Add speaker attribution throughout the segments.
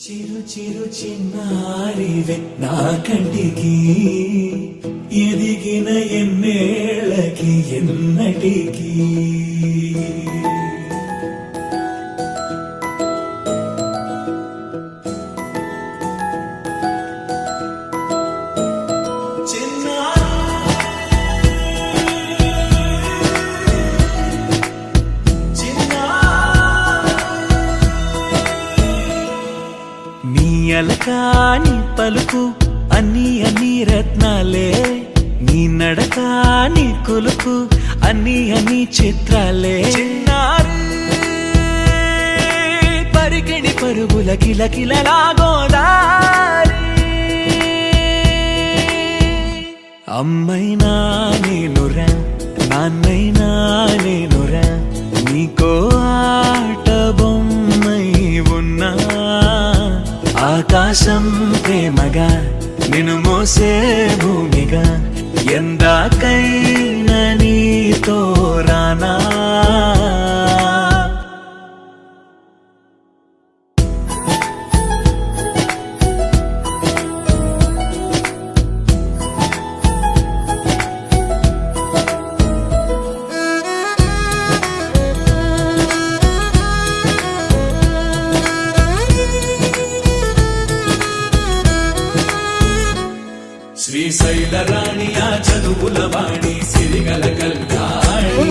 Speaker 1: చిరు చిరు చిన్నారివే నా కంటికి ఎదిగిన ఎన్నేళ్ళకి ఎన్నటికి అలకాని పలుకు అన్ని అన్ని రత్నాలే నీ నడకాని కులుకు అన్ని అన్ని చిత్రాలే చిన్నారు పరికిణి పరుగుల కిలకిలలాగోదారి అమ్మైనా నేనురా నాన్నైనా నేనురా నీకో ఆట బొమ్మై ఉన్నా ఆకాశం ప్రేమగా నిన్ను మోసే భూమిగా ఎందాకైనా నీతో రానా శ్రీశైల రాణి ఆ చదువుల వాణి సిరిగల కల్యాణి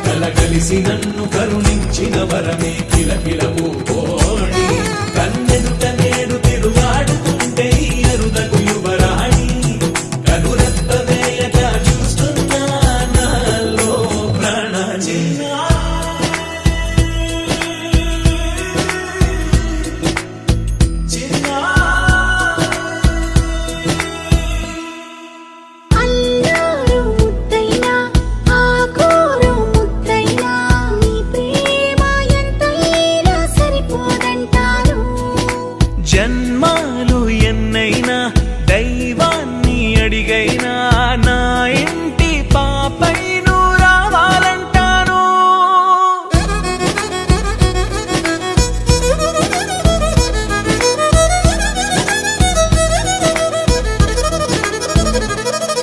Speaker 1: కలగలిసి నన్ను కరుణించిన వరమే కిలకిల పూకోణి కన్నెదుట నేడు తిరుగాడుతుంటే అరుదకు యువరాణి కనురెప్ప వేయగా చూస్తున్నా నాలో ప్రాణ జన్మాలు ఎన్నైనా దైవాన్ని అడిగైనా నా ఇంటి పాపై నువ్వు రావాలంటాను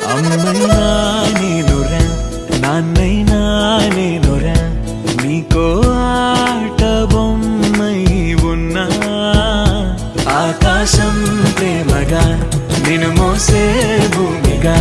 Speaker 1: అమ్మైనా నేనురా నాన్నైనా నేనురా నీకో ఆట బొమ్మై ఉన్నా ఆకాశం ప్రేమగా నిన్ను మోసే భూమిగా